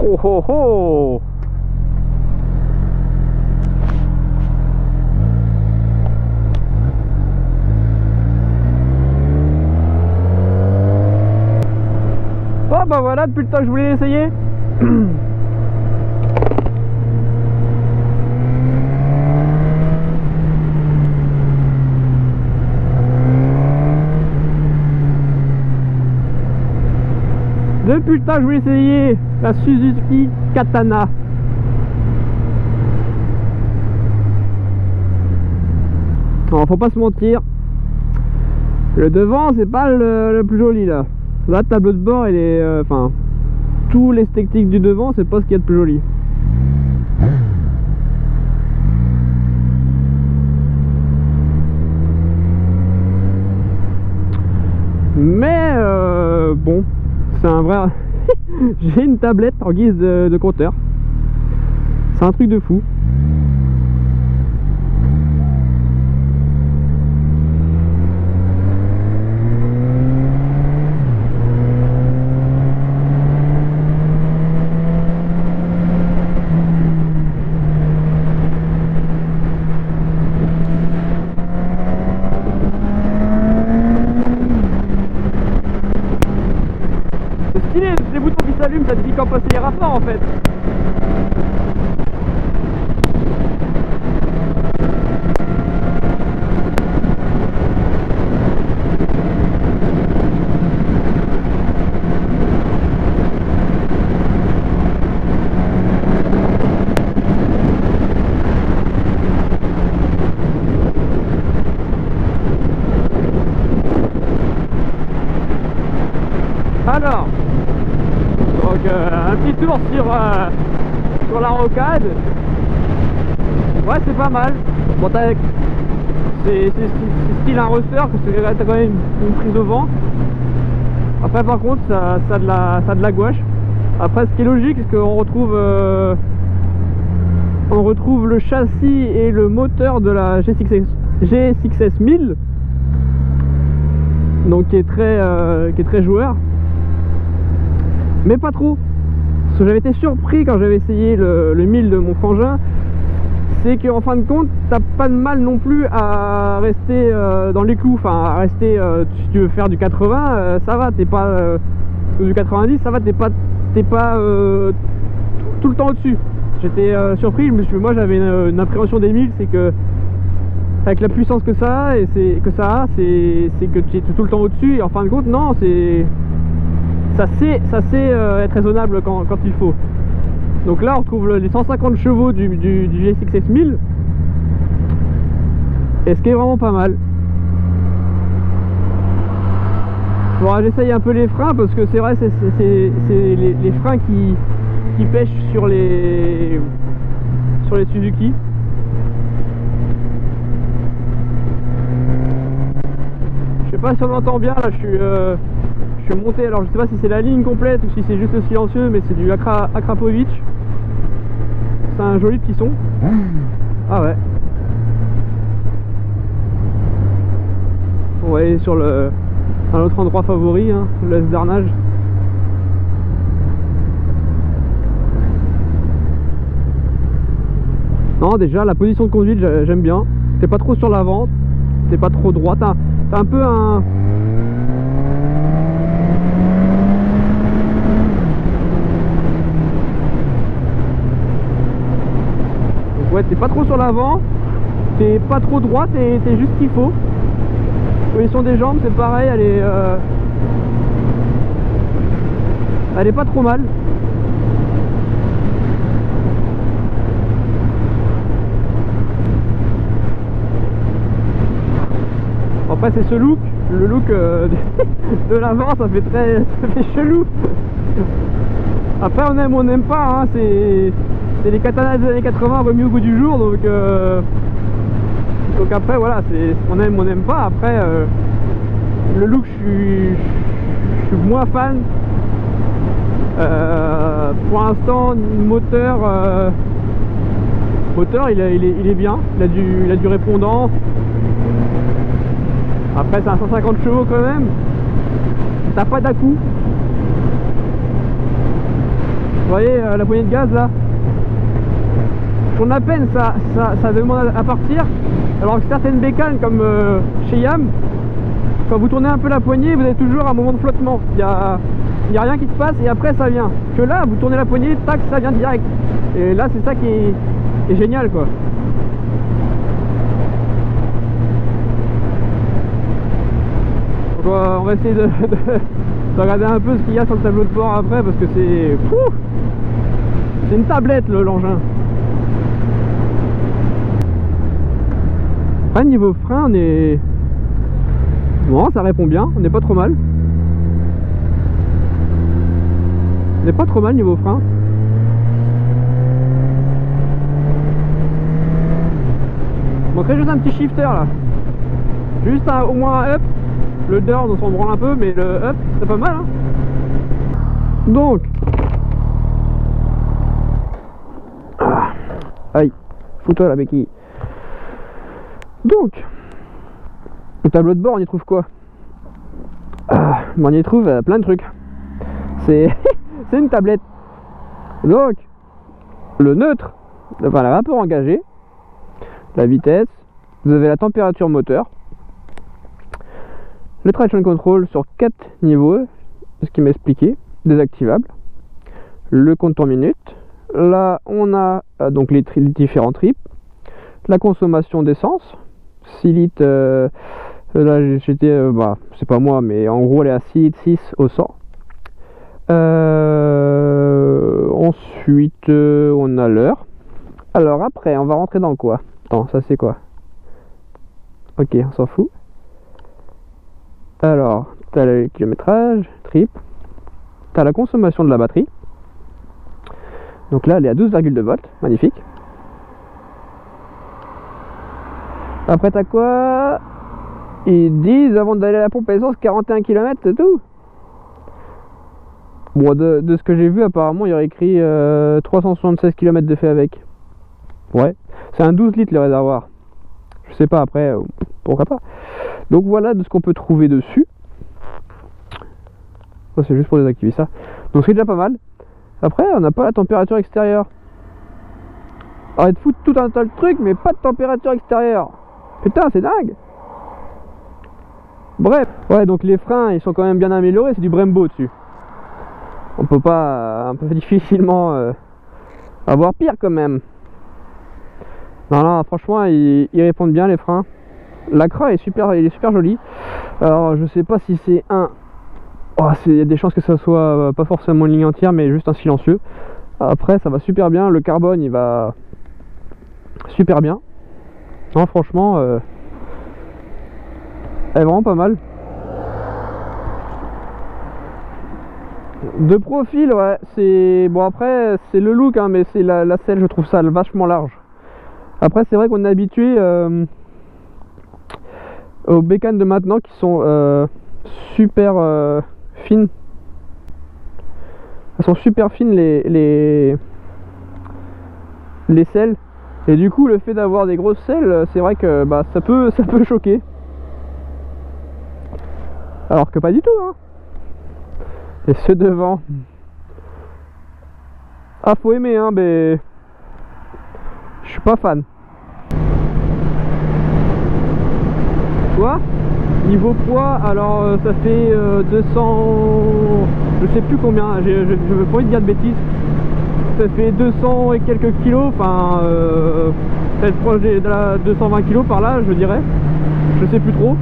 Oh oh oh. Oh bah voilà, depuis le temps que je voulais l'essayer. Depuis le temps que je voulais essayer la Suzuki Katana. Alors faut pas se mentir, le devant c'est pas le plus joli là. Là, le tableau de bord, il est, enfin, tout l'esthétique du devant, c'est pas ce qu'il y a de plus joli. Mais bon, c'est un vrai. J'ai une tablette en guise de compteur. C'est un truc de fou. Les boutons qui s'allument, ça te dit quand passer les rapports en fait. Alors, donc un petit tour sur la rocade. Ouais, c'est pas mal. Bon, c'est style un ressort, parce que t'as quand même une prise au vent. Après, par contre, ça a de la gouache. Après, ce qui est logique, c'est qu'on retrouve le châssis et le moteur de la G6S 1000, donc qui est très joueur. Mais pas trop, parce que j'avais été surpris quand j'avais essayé le 1000 de mon frangin, c'est qu'en fin de compte t'as pas de mal non plus à rester dans les clous, enfin à rester, si tu veux faire du 80 ça va, t'es pas ou du 90 ça va, t'es pas tout le temps au dessus. J'étais surpris, moi j'avais une appréhension des 1000, c'est que avec la puissance que ça a, c'est que tu es tout le temps au dessus, et en fin de compte non, ça sait être raisonnable quand il faut. Donc là on retrouve les 150 chevaux du G6S 1000, et ce qui est vraiment pas mal. Faudra que j'essaye un peu les freins, parce que c'est vrai, c'est les freins qui pêchent sur les Suzuki. Je sais pas si on entend bien, là je suis monté, alors je sais pas si c'est la ligne complète ou si c'est juste le silencieux, mais c'est du Akrapovic. C'est un joli petit son. Ah ouais. On va aller sur un autre endroit favori, hein, le Esdarnage. Non, déjà la position de conduite j'aime bien. T'es pas trop sur l'avant, t'es pas trop droit, t'as un peu un... Ouais, t'es pas trop sur l'avant, t'es pas trop droit, t'es juste ce qu'il faut. Position des jambes, c'est pareil, elle est pas trop mal. Après c'est ce look, le look de l'avant, ça fait chelou. Après on aime ou on n'aime pas, hein, c'est les katanas des années 80 remis au goût du jour, donc après voilà, on aime ou on n'aime pas. Après le look, je suis moins fan. Pour l'instant, moteur il est bien, il a du répondant. Après c'est un 150 chevaux quand même, t'as pas d'à-coup. Vous voyez la poignée de gaz là, je tourne à peine, ça demande à partir. Alors que certaines bécanes comme chez Yam, quand vous tournez un peu la poignée, vous avez toujours un moment de flottement. Il y a rien qui se passe et après ça vient. Que là, vous tournez la poignée, tac, ça vient direct. Et là, c'est ça qui est génial, quoi. Donc, on va essayer de regarder un peu ce qu'il y a sur le tableau de bord après, parce que c'est une tablette l'engin. Après, niveau frein, on est... Bon, ça répond bien, on n'est pas trop mal. On n'est pas trop mal niveau frein. Il manquerait juste un petit shifter là. Juste au moins un up. Le down on s'en branle un peu, mais le up c'est pas mal hein. Donc aïe, fous-toi la béquille. Donc le tableau de bord, on y trouve quoi? On y trouve plein de trucs. C'est c'est une tablette. Donc le neutre, enfin le rapport engagé, la vitesse, vous avez la température moteur, le traction control sur 4 niveaux, ce qui m'a expliqué, désactivable, le compteur minute. Là on a donc les différents tripes, la consommation d'essence, 6 litres, là j'étais, bah c'est pas moi, mais en gros elle est à 6 litres 6 au 100. Ensuite on a l'heure. Alors après on va rentrer dans quoi? Attends, ça c'est quoi? Ok, on s'en fout. Alors, tu as le kilométrage, trip, tu as la consommation de la batterie. Donc là, elle est à 12,2 volts, magnifique. Après, tu as quoi? Ils disent, avant d'aller à la pompe à essence, 41 km, c'est tout. Bon, de ce que j'ai vu, apparemment, il y aurait écrit 376 km de fait avec. Ouais, c'est un 12 litres le réservoir. Je sais pas, après, pourquoi pas. Donc voilà de ce qu'on peut trouver dessus. Ça c'est juste pour désactiver ça. Donc c'est déjà pas mal. Après on n'a pas la température extérieure. Arrête de foutre tout un tas de trucs mais pas de température extérieure. Putain c'est dingue. Bref. Ouais donc les freins ils sont quand même bien améliorés. C'est du Brembo dessus. On peut difficilement avoir pire quand même. Non franchement ils répondent bien les freins. L'acra est super, il est super joli. Alors je sais pas si c'est un... Oh, il y a des chances que ça soit pas forcément une ligne entière mais juste un silencieux. Après ça va super bien, le carbone il va super bien. Non franchement elle est vraiment pas mal. De profil ouais c'est... Bon après c'est le look hein, mais c'est la selle, je trouve ça vachement large. Après c'est vrai qu'on est habitué aux bécanes de maintenant qui sont super fines. Elles sont super fines les selles. Et du coup le fait d'avoir des grosses selles, c'est vrai que bah, ça peut choquer. Alors que pas du tout hein. Et ceux devant. Ah faut aimer hein mais je suis pas fan. Niveau poids, alors ça fait 200, je sais plus combien, je veux pas dire de bêtises, ça fait 200 et quelques kilos, enfin peut-être proche de la 220 kilos par là je dirais, je sais plus trop.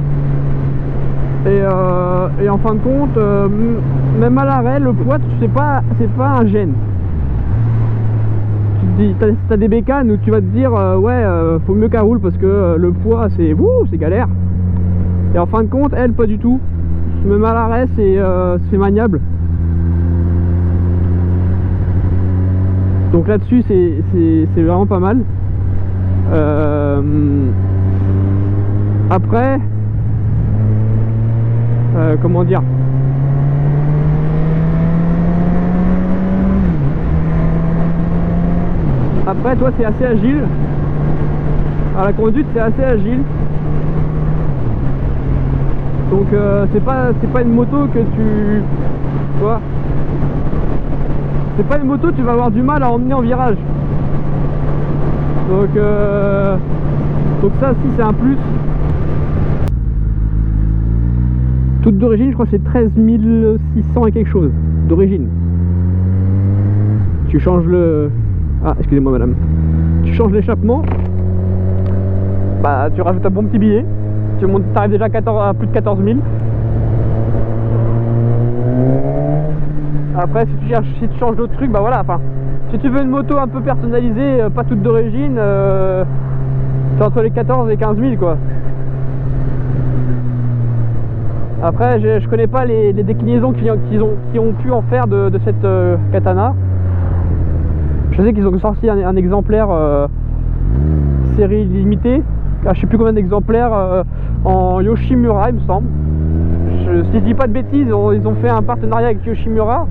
Et en fin de compte, même à l'arrêt, le poids c'est pas un gêne. T'as des bécanes où tu vas te dire ouais faut mieux qu'elle roule parce que le poids c'est galère. Et en fin de compte elle pas du tout. Même à l'arrêt c'est maniable. Donc là-dessus c'est vraiment pas mal. Après comment dire, après toi c'est assez agile. À la conduite c'est assez agile. Donc c'est pas une moto que tu vois, c'est pas une moto tu vas avoir du mal à emmener en virage. Donc ça aussi c'est un plus. Toute d'origine, je crois que c'est 13 600 et quelque chose d'origine. Tu changes le... Ah, excusez-moi madame. Tu changes l'échappement. Bah, tu rajoutes un bon petit billet. Tu arrives déjà à plus de 14 000. Après, si tu changes d'autres trucs, bah voilà, enfin... Si tu veux une moto un peu personnalisée, pas toute d'origine, c'est entre les 14 et 15 000 quoi. Après, je connais pas les déclinaisons qu'ils ont pu en faire de cette katana. Je sais qu'ils ont sorti un exemplaire série limitée. Je sais plus combien d'exemplaires en Yoshimura, il me semble. Si je dis pas de bêtises, ils ont fait un partenariat avec Yoshimura.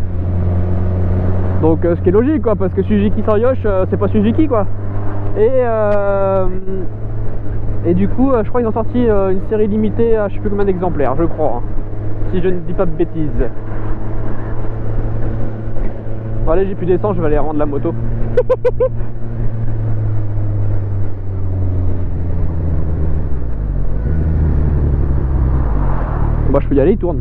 Donc ce qui est logique quoi, parce que Suzuki sans Yosh, c'est pas Suzuki quoi. Et du coup, je crois qu'ils ont sorti une série limitée à je sais plus combien d'exemplaires, je crois. Si je ne dis pas de bêtises. Bon allez, j'ai plus d'essence, je vais aller rendre la moto. Bah je peux y aller, il tourne.